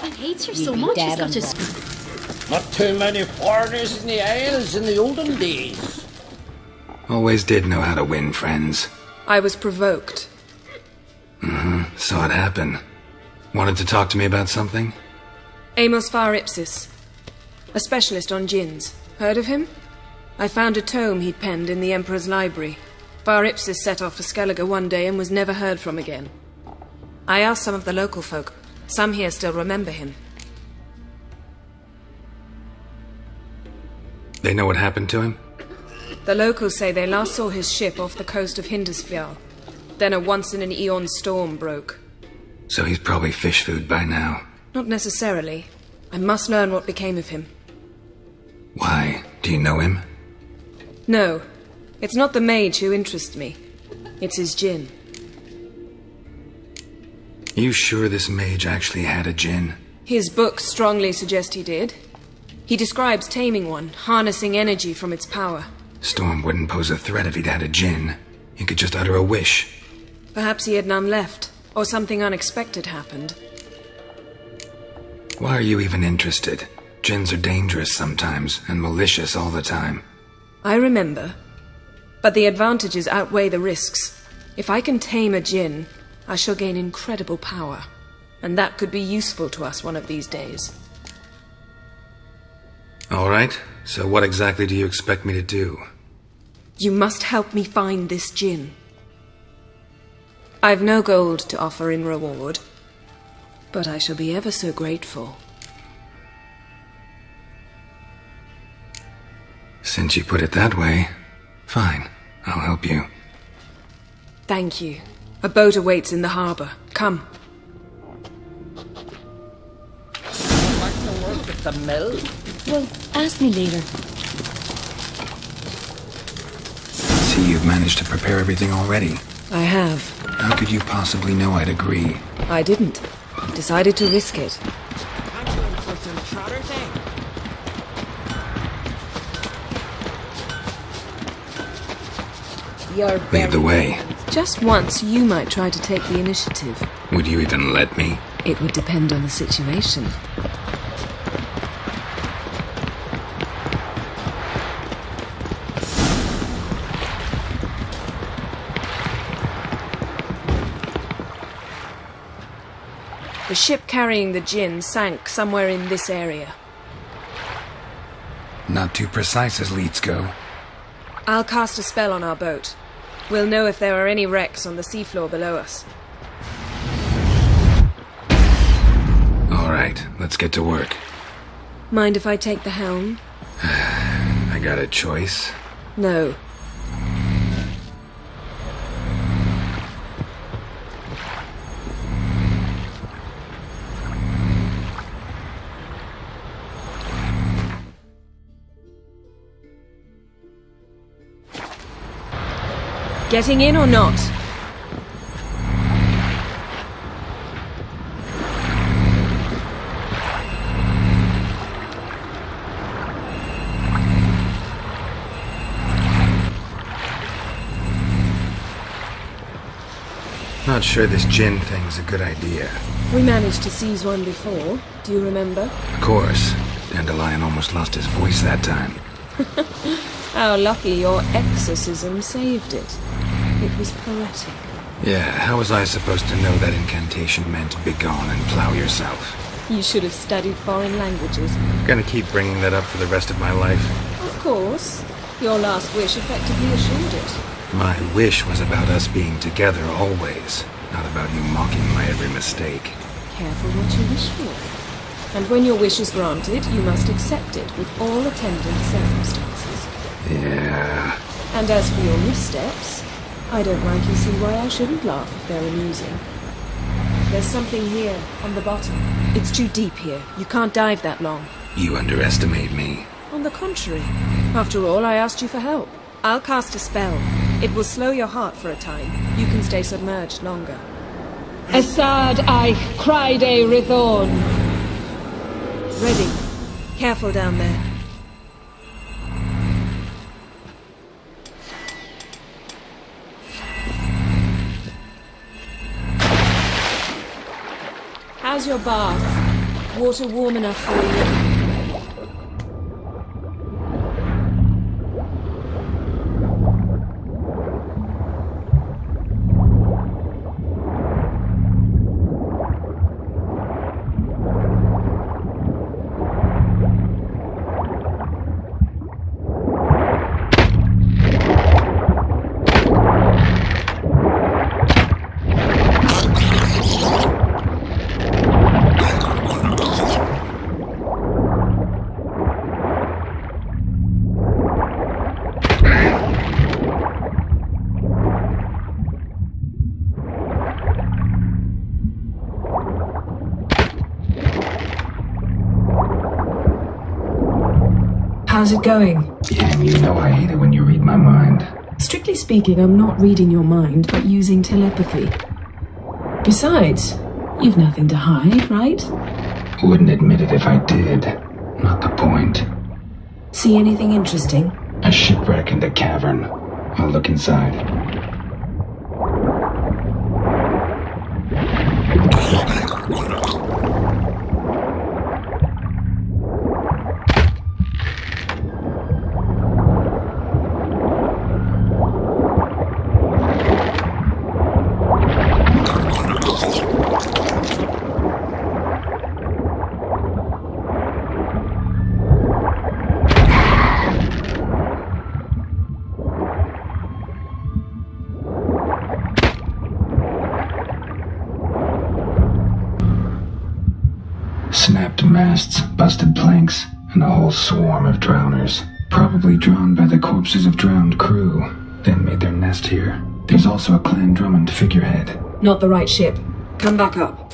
He hates her You'd so be much, dead he's got and just... Not too many foreigners in the Isles in the olden days. Always did know how to win friends. I was provoked. Saw it happen. Wanted to talk to me about something? Amos Far Ipsis. A specialist on djinns. Heard of him? I found a tome he'd penned in the Emperor's library. Far Ipsis set off for Skellige one day and was never heard from again. I asked some of the local folk. Some here still remember him. They know what happened to him? The locals say they last saw his ship off the coast of Hindisfjall. Then a once-in-an-eon storm broke. So he's probably fish food by now. Not necessarily. I must learn what became of him. Why? Do you know him? No. It's not the mage who interests me. It's his djinn. You sure this mage actually had a djinn? His books strongly suggest he did. He describes taming one, harnessing energy from its power. Storm wouldn't pose a threat if he'd had a djinn. He could just utter a wish. Perhaps he had none left, or something unexpected happened. Why are you even interested? Djinns are dangerous sometimes, and malicious all the time. I remember. But the advantages outweigh the risks. If I can tame a djinn, I shall gain incredible power. And that could be useful to us one of these days. All right, so what exactly do you expect me to do? You must help me find this djinn. I've no gold to offer in reward, but I shall be ever so grateful. Since you put it that way, fine, I'll help you. Thank you. A boat awaits in the harbor. Come. Back to work at the mill. Well, ask me later. See, you've managed to prepare everything already. I have. How could you possibly know I'd agree? I didn't. Decided to risk it. I'm going for some trotter thing. You're Lead the way. Just once, you might try to take the initiative. Would you even let me? It would depend on the situation. The ship carrying the djinn sank somewhere in this area. Not too precise as leads go. I'll cast a spell on our boat. We'll know if there are any wrecks on the seafloor below us. All right, let's get to work. Mind if I take the helm? I got a choice. No. Getting in or not? Not sure this djinn thing's a good idea. We managed to seize one before. Do you remember? Of course. Dandelion almost lost his voice that time. How lucky your exorcism saved it. It was poetic. Yeah, how was I supposed to know that incantation meant begone and plow yourself? You should have studied foreign languages. Gonna keep bringing that up for the rest of my life. Of course. Your last wish effectively assured it. My wish was about us being together always, not about you mocking my every mistake. Careful what you wish for. And when your wish is granted, you must accept it with all attendant circumstances. Yeah. And as for your missteps, I don't rightly see why I shouldn't laugh if they're amusing. There's something here, on the bottom. It's too deep here. You can't dive that long. You underestimate me. On the contrary. After all, I asked you for help. I'll cast a spell. It will slow your heart for a time. You can stay submerged longer. Assad I cried a Rithorn. Ready. Careful down there. How's your bath? Water warm enough for you? How's it going? Yeah, you know I hate it when you read my mind. Strictly speaking, I'm not reading your mind, but using telepathy. Besides, you've nothing to hide, right? Wouldn't admit it if I did. Not the point. See anything interesting? A shipwreck and a cavern. I'll look inside. Snapped masts, busted planks, and a whole swarm of drowners. Probably drawn by the corpses of drowned crew, then made their nest here. There's also a Clan Drummond figurehead. Not the right ship. Come back up.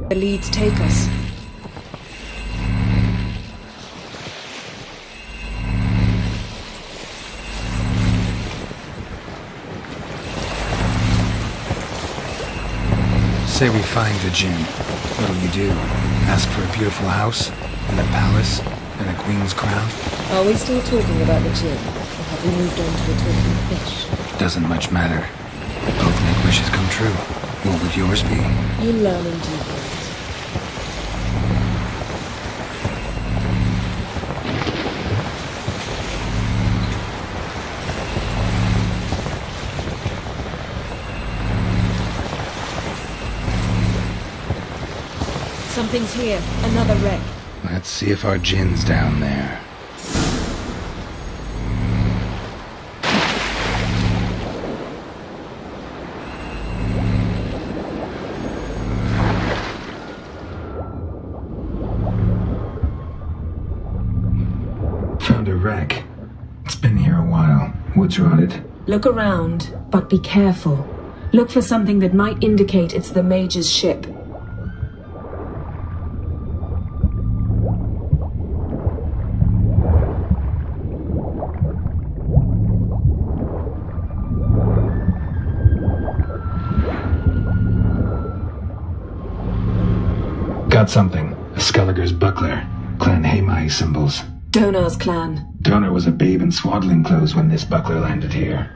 The leads take us. Say we find the Djinn. What'll you do? Ask for a beautiful house? And a palace? And a queen's crown? Are we still talking about the Djinn? Or have we moved on to a talking fish? Doesn't much matter. Both make wishes come true. What would yours be? You learn in due course. Something's here. Another wreck. Let's see if our Djinn's down there. Found a wreck. It's been here a while. Wood's rotted. Look around, but be careful. Look for something that might indicate it's the Mage's ship. Got something. A Skelliger's buckler. Clan Haemai symbols. Donar's clan. Donar was a babe in swaddling clothes when this buckler landed here.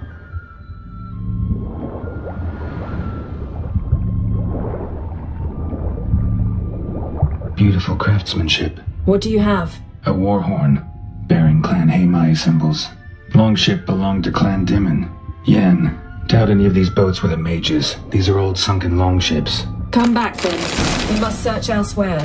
Beautiful craftsmanship. What do you have? A war horn, bearing Clan Haemai symbols. Longship belonged to Clan Djinn. Yen, doubt any of these boats were the mages. These are old sunken longships. Come back then. We must search elsewhere.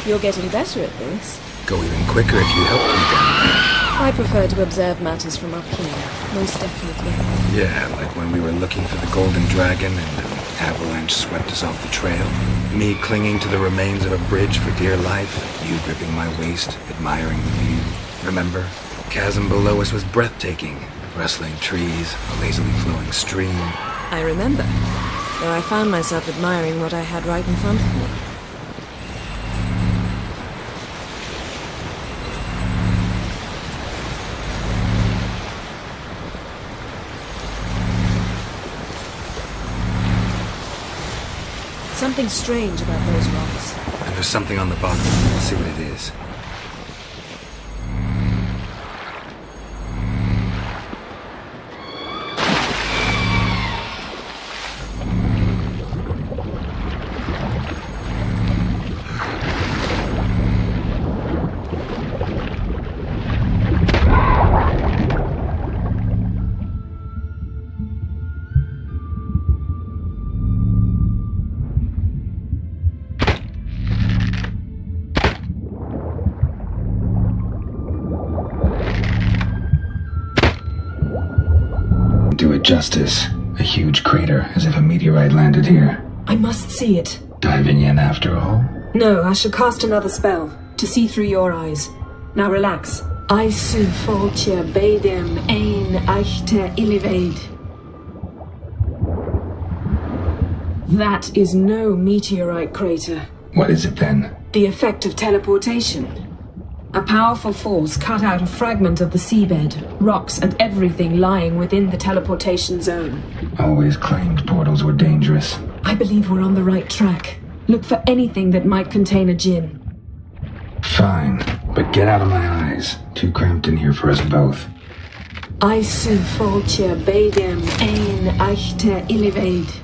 You're getting better at this. Go even quicker if you helped me down there. I prefer to observe matters from up here, most definitely. Yeah, like when we were looking for the Golden Dragon and an avalanche swept us off the trail. Me clinging to the remains of a bridge for dear life. You gripping my waist, admiring the view. Remember? The chasm below us was breathtaking. Rustling trees, a lazily flowing stream. I remember, though I found myself admiring what I had right in front of me. something strange about those rocks. And there's something on the bottom. Let's see what it is. Do it justice. A huge crater, as if a meteorite landed here. I must see it. Diving in after all? No, I shall cast another spell, to see through your eyes. Now relax. I su foltje bedem ein echte illiveid. That is no meteorite crater. What is it then? The effect of teleportation. A powerful force cut out a fragment of the seabed, rocks and everything lying within the teleportation zone. Always claimed portals were dangerous. I believe we're on the right track. Look for anything that might contain a Djinn. Fine, but get out of my eyes. Too cramped in here for us both. I su foltje bedem ein echte illiveid.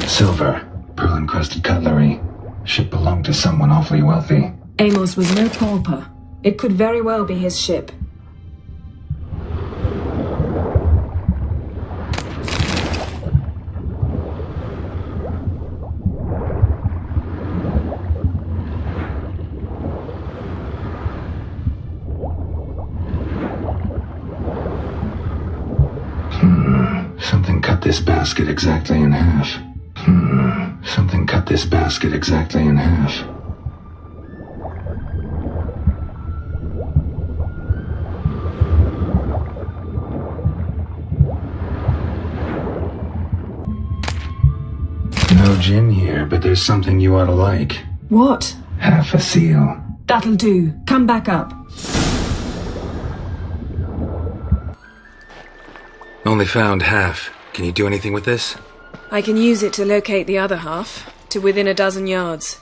Silver, pearl-encrusted cutlery. Ship belonged to someone awfully wealthy. Amos was no pauper. It could very well be his ship. Something cut this basket exactly in half. Something cut this basket exactly in half. No Djinn here, but there's something you ought to like. What? Half a seal. That'll do. Come back up. Only found half. Can you do anything with this? I can use it to locate the other half, to within a dozen yards.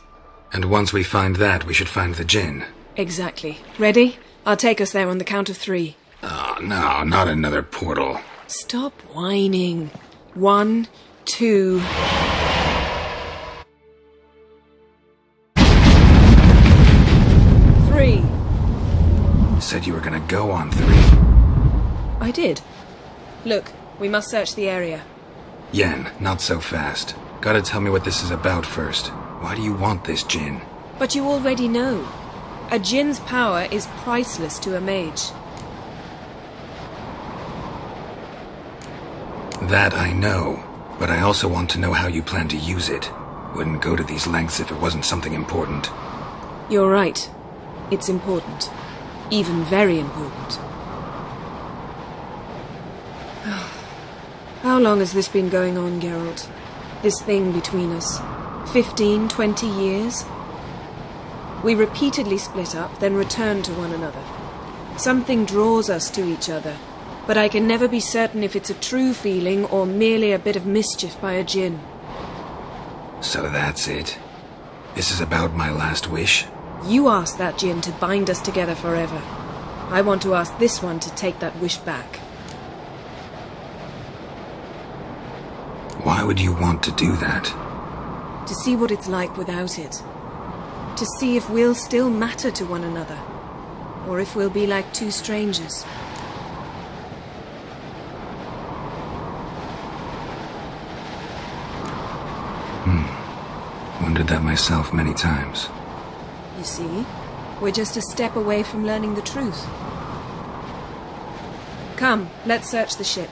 And once we find that, we should find the Djinn. Exactly. Ready? I'll take us there on the count of 3. Oh, no, not another portal. Stop whining. 1, 2... Said you were gonna go on 3. I did. Look, we must search the area. Yen, not so fast. Gotta tell me what this is about first. Why do you want this Djinn? But you already know. A Djinn's power is priceless to a mage. That I know, but I also want to know how you plan to use it. Wouldn't go to these lengths if it wasn't something important. You're right. It's important. Even very important. How long has this been going on, Geralt? This thing between us? 15, 20 years? We repeatedly split up, then return to one another. Something draws us to each other, but I can never be certain if it's a true feeling or merely a bit of mischief by a Djinn. So that's it. This is about my last wish? You asked that Djinn to bind us together forever. I want to ask this one to take that wish back. Why would you want to do that? To see what it's like without it. To see if we'll still matter to one another. Or if we'll be like two strangers. Wondered that myself many times. You see, we're just a step away from learning the truth. Come, let's search the ship.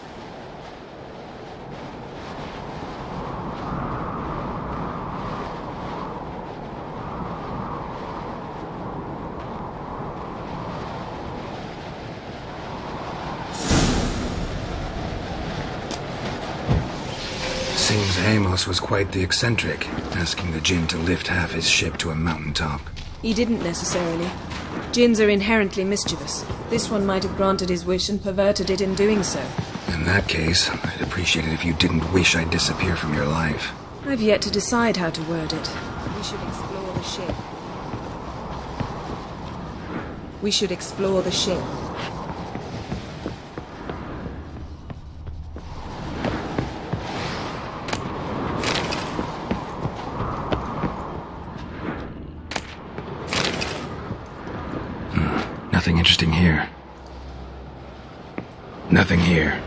Seems Amos was quite the eccentric, asking the Djinn to lift half his ship to a mountaintop. He didn't necessarily. Djinns are inherently mischievous. This one might have granted his wish and perverted it in doing so. In that case, I'd appreciate it if you didn't wish I'd disappear from your life. I've yet to decide how to word it. We should explore the ship. We should explore the ship. Nothing interesting here. Nothing here.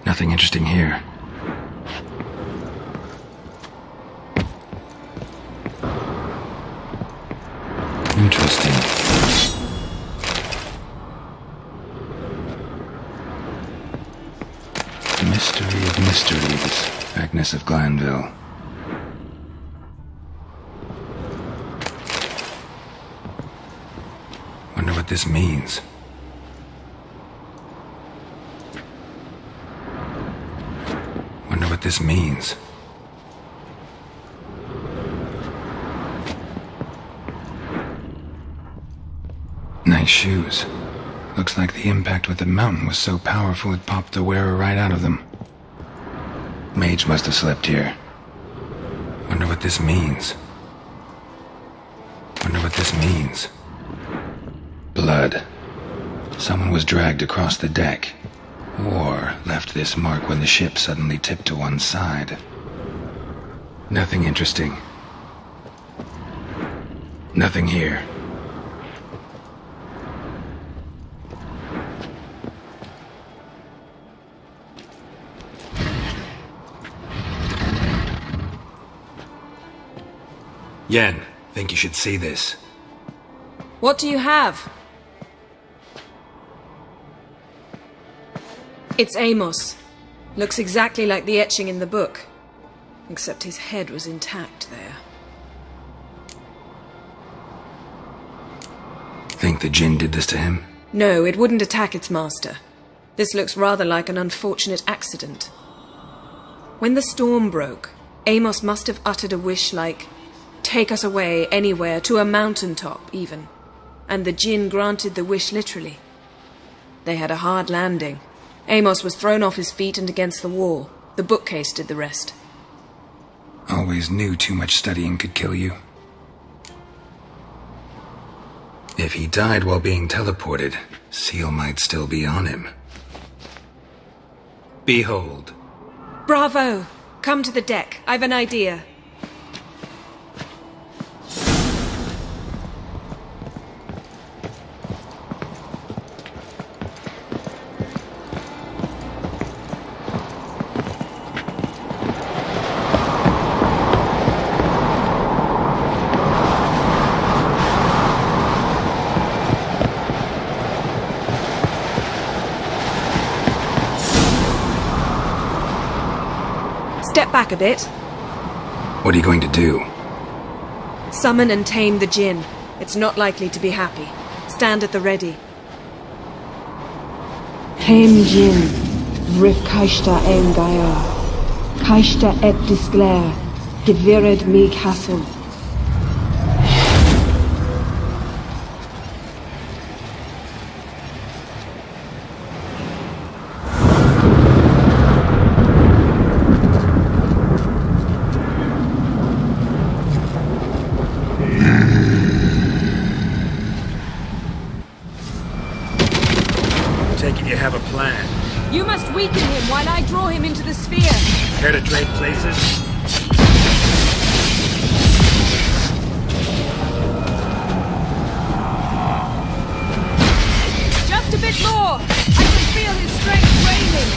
Nothing interesting here. Interesting. Mystery of mysteries. Agnes of Glanville. Wonder what this means. Wonder what this means. Nice shoes. Looks like the impact with the mountain was so powerful it popped the wearer right out of them. Mage must have slept here. Wonder what this means. Wonder what this means. Blood. Someone was dragged across the deck. Or left this mark when the ship suddenly tipped to one side. Nothing interesting. Nothing here. Yen, think you should see this. What do you have? It's Amos. Looks exactly like the etching in the book. Except his head was intact there. Think the Djinn did this to him? No, it wouldn't attack its master. This looks rather like an unfortunate accident. When the storm broke, Amos must have uttered a wish like, "Take us away, anywhere, to a mountaintop, even." And the Djinn granted the wish literally. They had a hard landing. Amos was thrown off his feet and against the wall. The bookcase did the rest. Always knew too much studying could kill you. If he died while being teleported, Seal might still be on him. Behold. Bravo! Come to the deck. I've an idea. Step back a bit. What are you going to do? Summon and tame the Djinn. It's not likely to be happy. Stand at the ready. Tame Djinn, Vrif Kaishta Engaya, Kaishta et Disglair, Devired me Castle. Take it you have a plan. You must weaken him while I draw him into the sphere. Care to trade places? Just a bit more! I can feel his strength waning!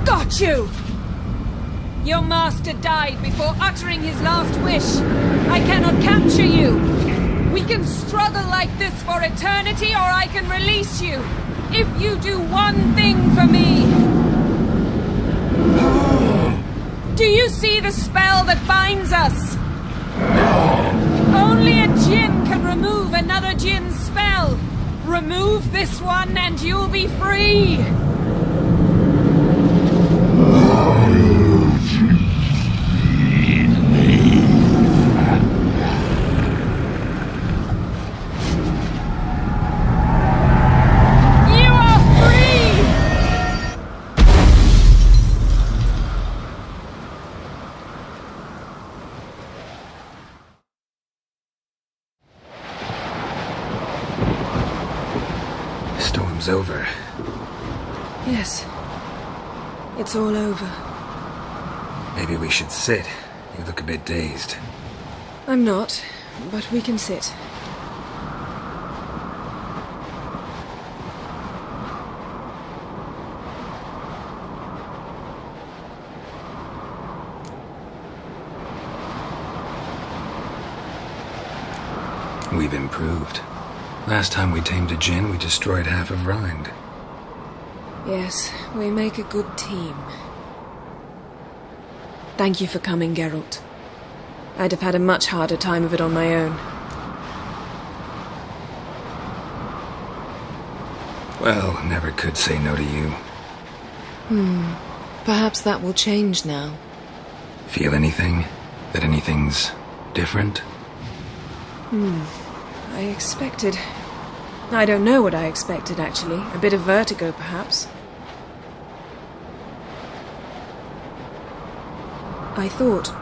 Got you! Your master died before uttering his last wish. I cannot capture you. We can struggle like this for eternity, or I can release you. If you do one thing for me. Do you see the spell that binds us? Only a Djinn can remove another Djinn's spell. Remove this one and you'll be free. Storm's over. Yes. It's all over. Maybe we should sit. You look a bit dazed. I'm not, but we can sit. We've improved. Last time we tamed a Djinn, we destroyed half of Rind. Yes, we make a good team. Thank you for coming, Geralt. I'd have had a much harder time of it on my own. Well, never could say no to you. Perhaps that will change now. Feel anything? That anything's different? I expected... I don't know what I expected, actually. A bit of vertigo, perhaps. I thought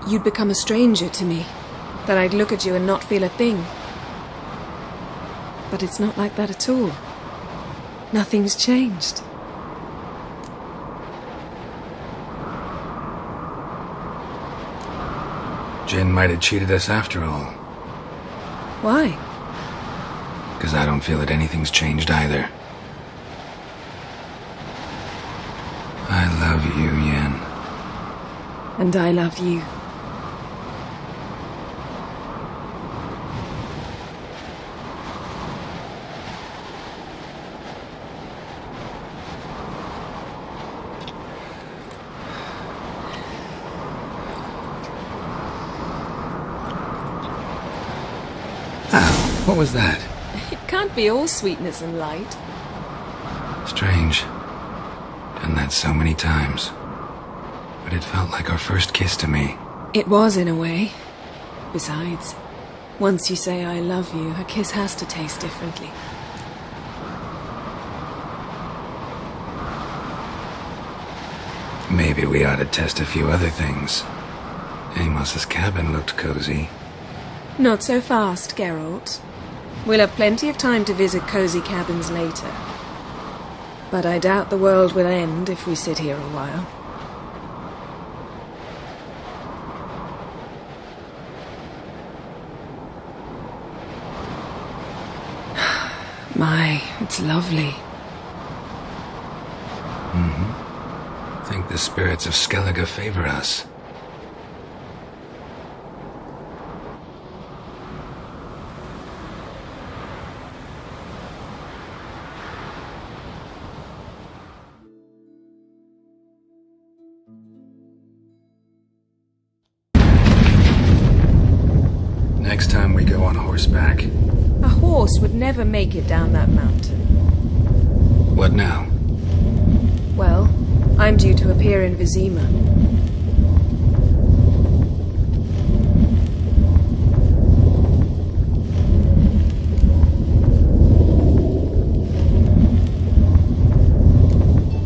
you'd become a stranger to me, that I'd look at you and not feel a thing. But it's not like that at all. Nothing's changed. Djinn might have cheated us after all. Why? Because I don't feel that anything's changed either. I love you, Yen. And I love you. Ow, what was that? It can't be all sweetness and light. Strange. Done that so many times. But it felt like our first kiss to me. It was, in a way. Besides, once you say I love you, a kiss has to taste differently. Maybe we ought to test a few other things. Amos's cabin looked cozy. Not so fast, Geralt. We'll have plenty of time to visit cozy cabins later. But I doubt the world will end if we sit here a while. My, it's lovely. I think the spirits of Skellige favor us. Next time we go on horseback. A horse would never make it down that mountain. What now? Well, I'm due to appear in Vizima.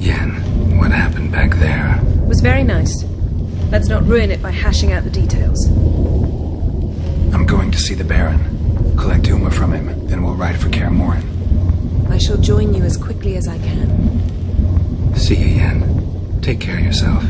Yen, what happened back there? It was very nice. Let's not ruin it by hashing out the details. I'm going to see the Baron. Collect Uma from him, then we'll ride for Kaer Morhen. I shall join you as quickly as I can. See you, Yen. Take care of yourself.